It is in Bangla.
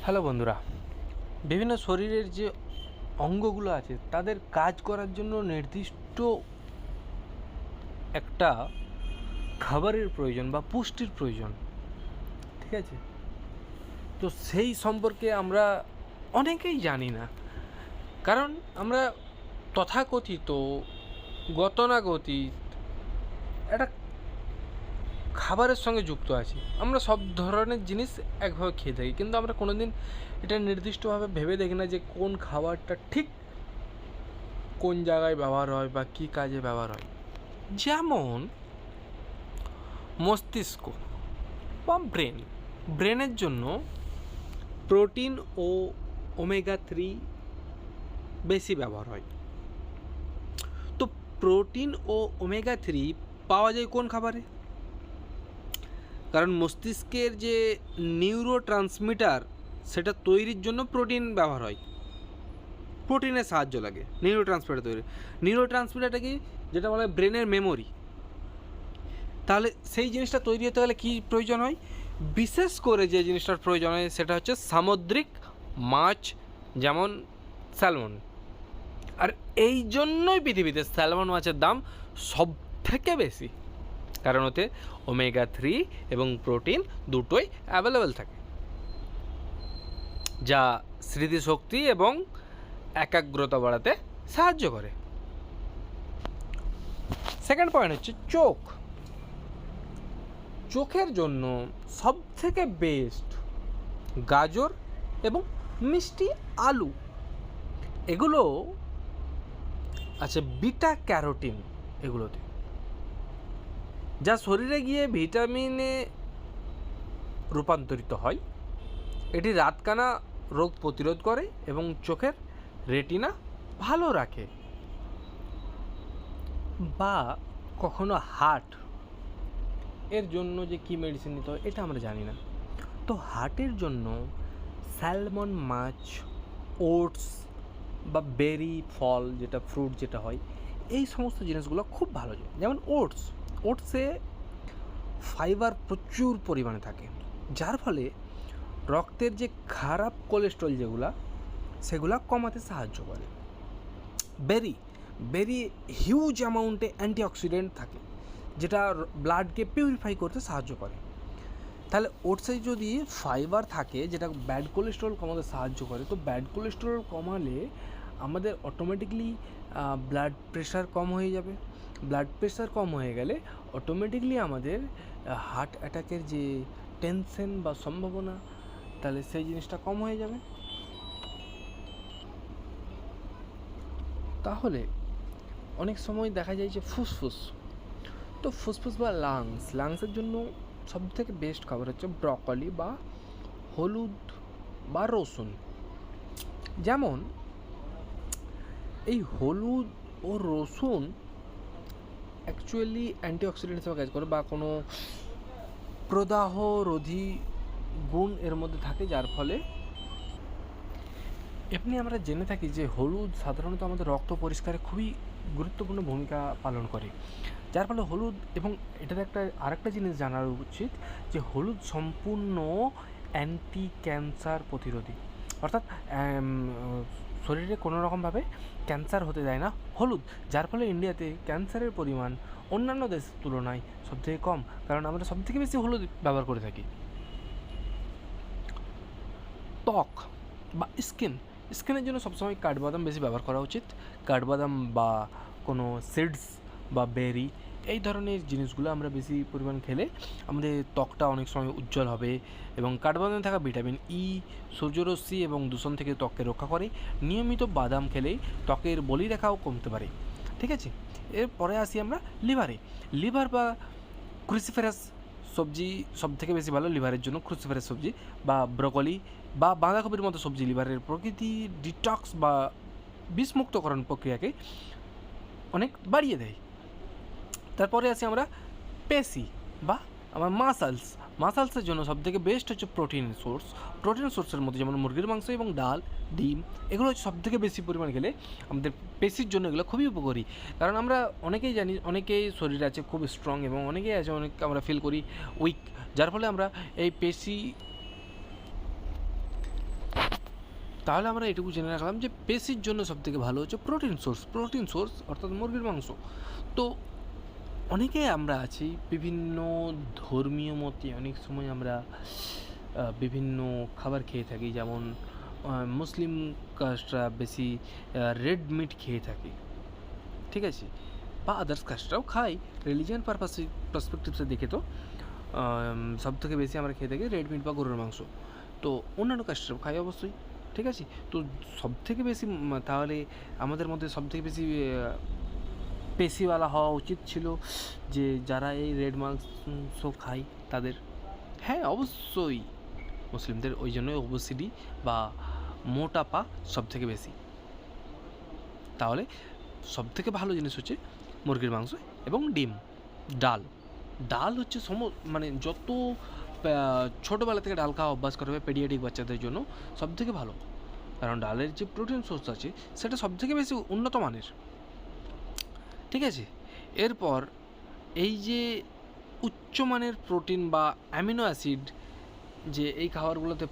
হ্যালো বন্ধুরা, বিভিন্ন শরীরের যে অঙ্গগুলো আছে তাদের কাজ করার জন্য নির্দিষ্ট একটা খাবারের প্রয়োজন বা পুষ্টির প্রয়োজন। ঠিক আছে, তো সেই সম্পর্কে আমরা অনেকেই জানি না, কারণ আমরা তথাকথিত গতানুগতিক একটা খাবারের সঙ্গে যুক্ত আছি। আমরা সব ধরনের জিনিস একভাবে খেয়ে থাকি, কিন্তু আমরা কোনো দিন এটা নির্দিষ্টভাবে ভেবে দেখি না যে কোন খাবারটা ঠিক কোন জায়গায় ব্যবহার হয় বা কী কাজে ব্যবহার হয়। যেমন মস্তিষ্ক বা ব্রেনের জন্য প্রোটিন ও ওমেগা 3 বেশি ব্যবহার হয়। তো প্রোটিন ও ওমেগা 3 পাওয়া যায় কোন খাবারে? কারণ মস্তিষ্কের যে নিউরো ট্রান্সমিটার সেটা তৈরির জন্য প্রোটিন ব্যবহার হয়, প্রোটিনের সাহায্য লাগে নিউরো ট্রান্সমিটার তৈরি। নিউরো ট্রান্সমিটারটা কি, যেটা বলে ব্রেনের মেমোরি। তাহলে সেই জিনিসটা তৈরি হতে গেলে কী প্রয়োজন হয়? বিশেষ করে যে জিনিসটার প্রয়োজন হয় সেটা হচ্ছে সামুদ্রিক মাছ, যেমন স্যালমন। আর এই জন্যই পৃথিবীতে স্যালমন মাছের দাম সব থেকে বেশি, কারণ ওতে ওমেগা 3 এবং প্রোটিন দুটোই অ্যাভেলেবেল থাকে, যা স্মৃতিশক্তি এবং একাগ্রতা বাড়াতে সাহায্য করে। সেকেন্ড পয়েন্ট হচ্ছে চোখের জন্য সবথেকে বেস্ট গাজর এবং মিষ্টি আলু। এগুলো আছে বিটা ক্যারোটিন এগুলোতে, যা শরীরে গিয়ে ভিটামিনে রূপান্তরিত হয়। এটি রাতকানা রোগ প্রতিরোধ করে এবং চোখের রেটিনা ভালো রাখে। বা কখনো হার্ট এর জন্য যে কী মেডিসিন নিতে হয় এটা আমরা জানি না। তো হার্টের জন্য স্যালমন মাছ, ওটস বা বেরি ফল, যেটা ফ্রুট যেটা হয়, এই সমস্ত জিনিসগুলো খুব ভালো যায়। যেমন ওটসে ফাইবার প্রচুর পরিমাণে থাকে, যার ফলে রক্তের যে খারাপ কোলেস্ট্রল সেগুলা কমাতে সাহায্য করে। বেরি হিউজ অ্যামাউন্টে অ্যান্টিঅক্সিডেন্ট থাকে, যেটা ব্লাডকে পিউরিফাই করতে সাহায্য করে। তাহলে ওটসে যদি ফাইবার থাকে যেটা ব্যাড কোলেস্ট্রল কমাতে সাহায্য করে, তো ব্যাড কোলেস্ট্রল কমালে আমাদের অটোমেটিকলি ব্লাড প্রেশার কম হয়ে যাবে। ব্লাড প্রেশার কম হয়ে গেলে অটোমেটিকলি আমাদের হার্ট অ্যাটাকের যে টেনশন বা সম্ভাবনা, তাহলে সেই জিনিসটা কম হয়ে যাবে। তাহলে অনেক সময় দেখা যায় যে ফুসফুস বা লাংসের জন্য সবথেকে বেস্ট খাবার হচ্ছে ব্রকলি বা হলুদ বা রসুন। যেমন এই হলুদ ও রসুন অ্যাকচুয়ালি অ্যান্টিঅক্সিডেন্ট হিসেবে কাজ করে, বা কোনো প্রদাহরোধী গুণ এর মধ্যে থাকে, যার ফলে এমনি আমরা জেনে থাকি যে হলুদ সাধারণত আমাদের রক্ত পরিষ্কারে খুবই গুরুত্বপূর্ণ ভূমিকা পালন করে, যার ফলে হলুদ, এবং এটাতে আরেকটা জিনিস জানার উচিত যে হলুদ সম্পূর্ণ অ্যান্টি ক্যান্সার প্রতিরোধী, অর্থাৎ শরীরে কোনো রকমভাবে ক্যান্সার হতে দেয় না হলুদ, যার ফলে ইন্ডিয়াতে ক্যান্সারের পরিমাণ অন্যান্য দেশের তুলনায় সবথেকে কম, কারণ আমরা সবথেকে বেশি হলুদ ব্যবহার করে থাকি। ত্বক বা স্কিনের জন্য সবসময় কাঠবাদাম বেশি ব্যবহার করা উচিত। কাঠবাদাম বা কোনো সিডস বা বেরি, এই ধরনের জিনিসগুলো আমরা বেশি পরিমাণ খেলে আমাদের ত্বকটা অনেক সময় উজ্জ্বল হবে। এবং কাঠবাদামে থাকা ভিটামিন সূর্যরশ্মি এবং দূষণ থেকে ত্বককে রক্ষা করে। নিয়মিত বাদাম খেলে ত্বকের বলিরেখাও কমতে পারে। ঠিক আছে, এরপরে আসি আমরা লিভার বা ক্রুসিফেরাস সবজি সবথেকে বেশি ভালো লিভারের জন্য। ক্রুসিফেরাস সবজি বা ব্রকলি বা বাঁধাকপির মতো সবজি লিভারের প্রকৃতি ডিটক্স বা বিষমুক্তকরণ প্রক্রিয়াকে অনেক বাড়িয়ে দেয়। তারপরে আসি আমরা পেশি বা আমার মাসালসের জন্য সবথেকে বেস্ট হচ্ছে প্রোটিন সোর্সের মধ্যে যেমন মুরগির মাংস এবং ডাল, ডিম, এগুলো হচ্ছে সবথেকে বেশি পরিমাণ খেলে আমাদের পেশির জন্য এগুলো খুবই উপকারী। কারণ আমরা অনেকেই জানি, অনেকেই শরীর আছে খুব স্ট্রং এবং অনেকেই আছে অনেক আমরা ফিল করি উইক, যার ফলে আমরা এই পেশি তাহলে আমরা এটুকু জেনে রাখলাম যে পেশির জন্য সবথেকে ভালো হচ্ছে প্রোটিন সোর্স অর্থাৎ মুরগির মাংস। তো অনেকে আমরা আছি বিভিন্ন ধর্মীয় মতে অনেক সময় আমরা বিভিন্ন খাবার খেয়ে থাকি, যেমন মুসলিম কাস্টরা বেশি রেড মিট খেয়ে থাকে, ঠিক আছে, বা আদার্স কাস্টরাও খাই। রিলিজিয়ান পার্সপেক্টিভসে দেখে তো সব থেকে বেশি আমরা খেয়ে থাকি রেড মিট বা গরুর মাংস। তো অন্যান্য কাস্টরাও খাই অবশ্যই, ঠিক আছে। তো সব থেকে বেশি তাহলে আমাদের মধ্যে সব থেকে বেশি পেশিওয়ালা হওয়া উচিত ছিল যে যারা এই রেড মাংস খায় তাদের। হ্যাঁ অবশ্যই, মুসলিমদের ওই জন্যই ওবেসিটি বা মোটাপা সব থেকে বেশি। তাহলে সব থেকে ভালো জিনিস হচ্ছে মুরগির মাংস এবং ডিম। ডাল হচ্ছে মানে যত ছোটোবেলা থেকে ডাল খাওয়া অভ্যাস করবে পেডিয়াট্রিক বাচ্চাদের জন্য সব থেকে ভালো, কারণ ডালের যে প্রোটিন সোর্স আছে সেটা সব থেকে বেশি উন্নত মানের, ঠিক আছে। এরপর এই যে উচ্চমানের প্রোটিন বা অ্যামিনো অ্যাসিড যে এই খাবারগুলোতে